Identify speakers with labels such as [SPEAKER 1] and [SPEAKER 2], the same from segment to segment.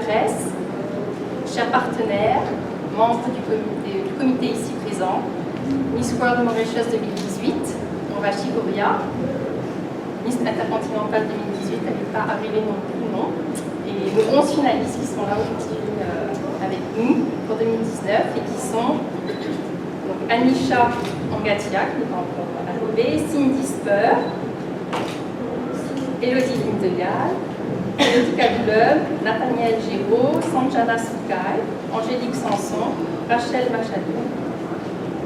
[SPEAKER 1] presse, chers partenaires, membres du comité ici présent, Miss World Mauritius 2018, Urvashi Gurria, Miss Intercontinentale 2018, elle n'est pas arrivée non plus, non. Et nos 11 finalistes qui sont là aujourd'hui avec nous pour 2019 et qui sont donc, Anisha Angatia, qui est encore arrivée, Cindy Spur, Elodie Lindegal, Elodie Kadouleb, Nathaniel Géraud, Sanjana Soukai, Angélique Sanson, Rachel Machadou,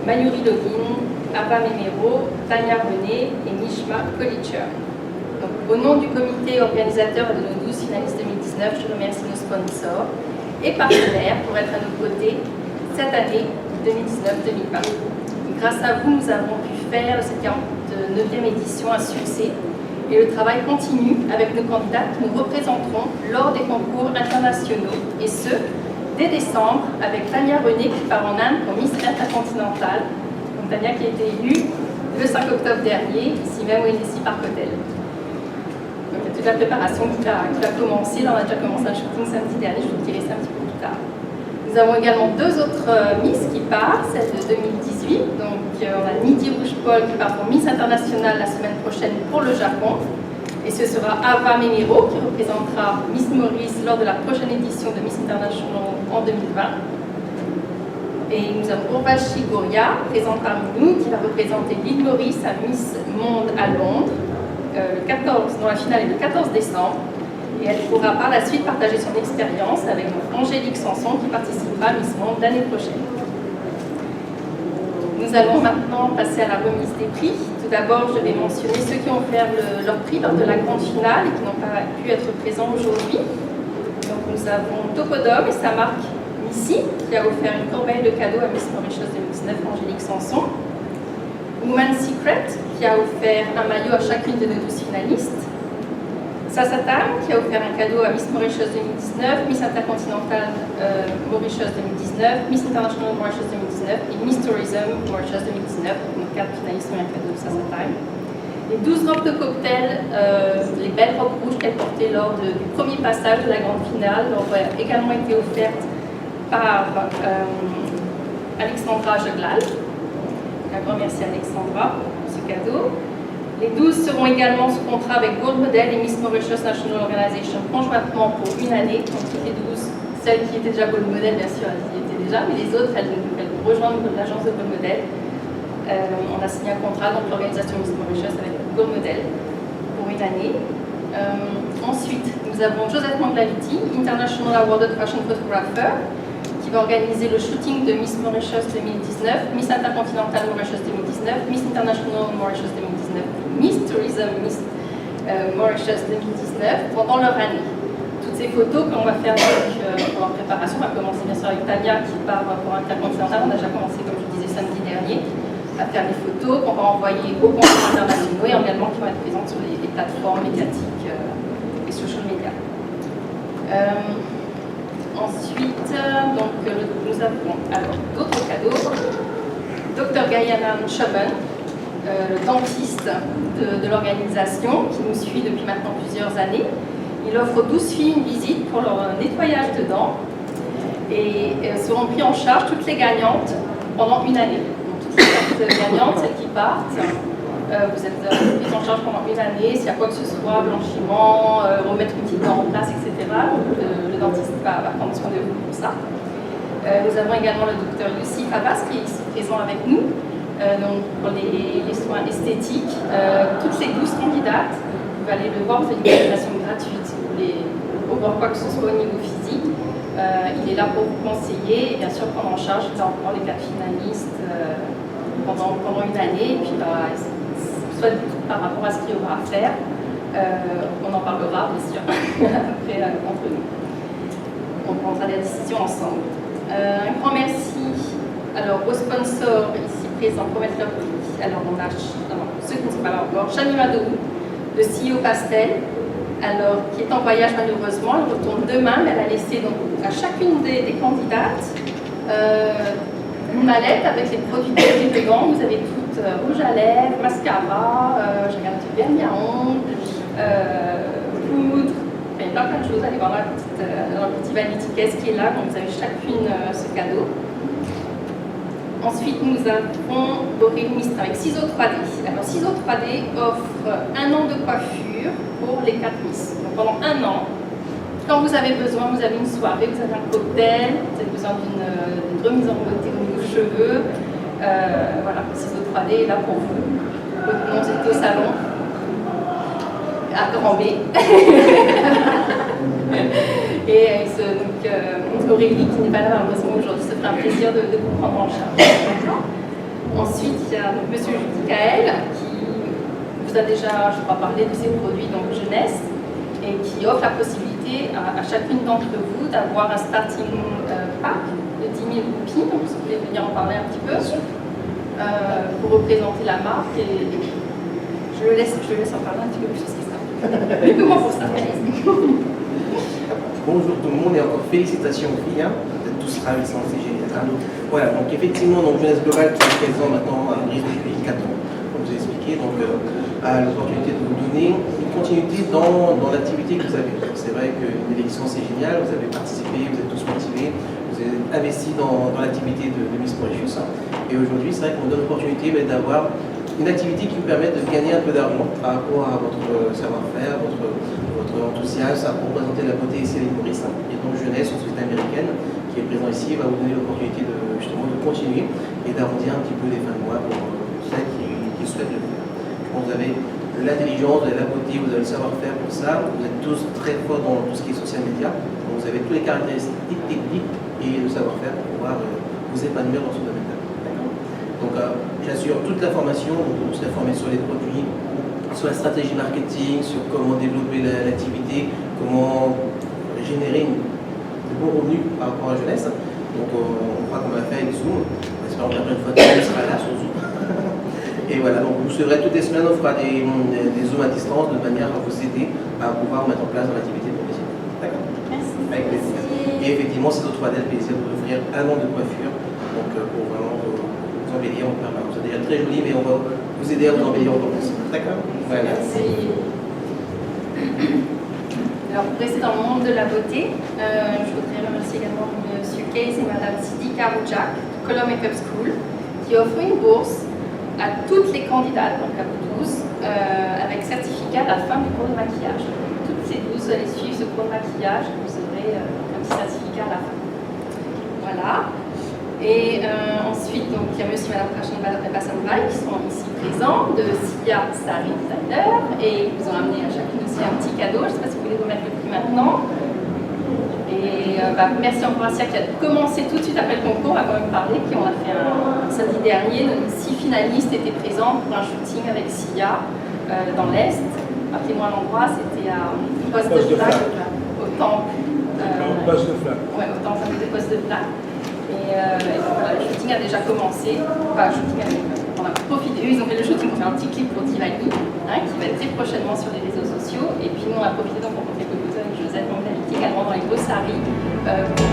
[SPEAKER 1] Mayuri Login, Ava Memero, Tania René et Nishma Kolitcher. Au nom du comité organisateur de nos 12 finalistes 2019, je remercie nos sponsors et partenaires pour être à nos côtés cette année 2019-2020. Grâce à vous, nous avons pu faire de cette 49e édition un succès et le travail continue avec nos candidats que nous représenterons lors des concours internationaux et ce, dès décembre, avec Tania René qui part en Inde pour Miss Intercontinentale. Donc Tania qui a été élue le 5 octobre dernier, ici même au NSI Parc Hotel. Donc il y a toute la préparation qui va commencer. Là, on a déjà commencé un shooting samedi dernier, je vous dirai ça un petit peu plus tard. Nous avons également deux autres Miss qui partent, celle de 2018. Donc on a Nidhi Rouge-Paul qui part pour Miss Internationale la semaine prochaine pour le Japon. Et ce sera Ava Memero qui représentera Miss Maurice lors de la prochaine édition de Miss International en 2020. Et nous avons Urvashi Gurria, présente parmi nous, qui va représenter l'île Maurice à Miss Monde à Londres, dont la finale est le 14 décembre. Et elle pourra par la suite partager son expérience avec Angélique Sanson qui participera à Miss Monde l'année prochaine. Nous allons maintenant passer à la remise des prix. Tout d'abord, je vais mentionner ceux qui ont offert leur prix lors de la grande finale et qui n'ont pas pu être présents aujourd'hui. Donc nous avons Topodome et sa marque Missy qui a offert une corbeille de cadeaux à Miss Mauritius 2019, Angélique Sanson. Woman's Secret qui a offert un maillot à chacune de nos 12 finalistes. Sasatam qui a offert un cadeau à Miss Mauritius 2019, Miss Intercontinentale Mauritius 2019, Miss International Mauritius 2019 et Miss Tourism Mauritius 2019. Donc 4 finalistes ont un cadeau de Sasatam. Les 12 robes de cocktail, les belles robes rouges qu'elle portait lors du premier passage de la grande finale, ont également été offertes par Alexandra Joglal. Un grand merci à Alexandra pour ce cadeau. Les 12 seront également sous contrat avec Gold Model et Miss Mauritius National Organization conjointement pour une année. Donc toutes les 12, celles qui étaient déjà Gold Model, bien sûr, elles y étaient déjà, mais les autres, elles vont rejoindre l'agence de Gold Model. On a signé un contrat, donc l'organisation Miss Mauritius avec Gold Model pour une année. Ensuite, nous avons Joseph Manglaviti, International Awarded Fashion Photographer, qui va organiser le shooting de Miss Mauritius 2019, Miss Intercontinental Mauritius 2019, Miss International Mauritius 2019, Miss Tourism Miss Mauritius 2019 pendant leur année. Toutes ces photos qu'on va faire pour leur préparation, on va commencer bien sûr avec Tania qui part pour Intercontinental. On a déjà commencé, comme je disais, samedi dernier, à faire des photos qu'on va envoyer aux concours internationaux et également qui vont être présentes sur les plateformes médiatiques et social media. Ensuite, donc, nous avons alors d'autres cadeaux. Dr Gayanan Chaban, le dentiste de l'organisation, qui nous suit depuis maintenant plusieurs années. Il offre aux 12 filles une visite pour leur nettoyage de dents et elles seront prises en charge, toutes les gagnantes, pendant une année. Donc, toutes les gagnantes, celles qui partent, vous êtes prises en charge pendant une année. S'il y a quoi que ce soit, blanchiment, remettre une petite dent en place, etc. Donc, le dentiste va prendre soin de vous pour ça. Nous avons également le docteur Lucie Favas qui est ici présent avec nous donc pour les soins esthétiques. Toutes les 12 candidates, vous allez le voir, vous faites une consultation gratuite si vous voulez voir quoi que ce soit au niveau physique. Il est là pour vous conseiller et bien sûr prendre en charge encore les 4 finalistes pendant une année. Et puis soit par rapport à ce qu'il y aura à faire, on en parlera bien sûr après entre nous. On prendra des décisions ensemble. Un grand merci aux sponsors ici présents pour mettre leur prix. Alors on a ceux qui ne sont pas là encore, Shamima Dohou de CEO Pastel, qui est en voyage malheureusement, elle retourne demain, mais elle a laissé donc, à chacune des candidates une mallette avec les produits de dedans. Vous avez toutes rouge à lèvres, mascara, j'ai regardé vernis à ongles, poudre, plein de choses. Allez voir dans le petit vanity case qui est là, donc vous avez chacune ce cadeau. Ensuite, nous avons Aurélie Mistre avec Ciseaux 3D. Alors, Ciseaux 3D offre 1 an de coiffure pour les 4 Miss. Donc, pendant 1 an, quand vous avez besoin, vous avez une soirée, vous avez un cocktail, vous avez besoin d'une remise en beauté au niveau cheveux. Voilà, Ciseaux 3D est là pour vous. Donc, c'est au salon, à Grand B. Et donc, Aurélie, qui n'est pas là malheureusement aujourd'hui, ça ferait un plaisir de vous prendre en charge. Ensuite, il y a donc, Monsieur Kael, qui vous a déjà, je crois, parlé de ses produits donc jeunesse, et qui offre la possibilité à chacune d'entre vous d'avoir un starting pack de 10 000 roupies. Donc, si vous voulez venir en parler un petit peu, pour représenter la marque. Et je le laisse en parler un petit peu plus, parce que c'est un peu moins pour ça.
[SPEAKER 2] Bonjour tout le monde et encore félicitations aux filles, vous êtes tous ravissants, c'est génial. Voilà, donc effectivement, donc Jeunesse Globale qui est présent maintenant à Maurice depuis 4 ans, comme je vous ai expliqué, donc a l'opportunité de vous donner une continuité dans l'activité que vous avez. C'est vrai qu'une élection c'est génial, vous avez participé, vous êtes tous motivés, vous êtes investis dans l'activité de Miss Mauritius. Et aujourd'hui, c'est vrai qu'on vous donne l'opportunité d'avoir une activité qui vous permet de gagner un peu d'argent par rapport à votre savoir-faire, votre enthousiasme à représenter la beauté ici à l'île Maurice. Et donc Jeunesse, une société américaine qui est présente ici, va vous donner l'opportunité justement de continuer et d'arrondir un petit peu les fins de mois pour celles qui souhaitent le faire. Je pense que vous avez l'intelligence, vous avez la beauté, vous avez le savoir-faire pour ça. Vous êtes tous très forts dans tout ce qui est social media. Donc vous avez toutes les caractéristiques techniques et le savoir-faire pour pouvoir vous épanouir dans ce domaine-là. Donc j'assure toute la formation, donc toute la formation sur les produits, sur la stratégie marketing, sur comment développer l'activité, comment générer de bons revenus par rapport à la jeunesse. Donc on croit qu'on va faire avec Zoom. On espère que la prochaine fois on sera là sur Zoom. Et voilà, donc vous suivrez toutes les semaines, on fera des Zooms à distance de manière à vous aider à pouvoir mettre en place dans l'activité professionnelle. D'accord?
[SPEAKER 1] Merci.
[SPEAKER 2] Avec plaisir. Et effectivement, c'est notre plaisir de vous offrir 1 an de coiffure. Donc pour vraiment vous embellir en permanence. Vous êtes déjà très joli, mais on va vous aider à vous embellir encore plus. D'accord? Voilà.
[SPEAKER 1] Merci. Alors, pour rester dans le monde de la beauté, je voudrais remercier également M. Case et Mme Sidi Karoujak de Color Makeup School qui offrent une bourse à toutes les candidates, donc à vous tous, avec certificat à la fin du cours de maquillage. Toutes ces 12 allez suivre ce cours de maquillage, vous aurez un petit certificat à la fin. Voilà. Et ensuite, donc, il y a monsieur et madame Krashenbad de Passanbal qui sont ici présents, de Sia Sari Designer, et ils vous ont amené à chacune aussi un petit cadeau. Je ne sais pas si vous voulez remettre le prix maintenant. Et merci encore à Sia qui a commencé tout de suite après le concours, on va quand même parler, qui on a fait un samedi dernier. Donc, 6 finalistes étaient présents pour un shooting avec Sia dans l'Est. Rappelez-moi l'endroit, c'était à Poste de Flac, au temple.
[SPEAKER 3] Poste de Flac.
[SPEAKER 1] Ouais, au temple des Postes de Flac. Et donc voilà, le shooting a déjà commencé. Enfin, on a profité. Eux, ils ont fait le shooting pour faire un petit clip pour Divani, qui va être très prochainement sur les réseaux sociaux. Et puis nous, on a profité donc pour rencontrer Cocoto et Josette Manglali, également dans les Beaux Saris, pour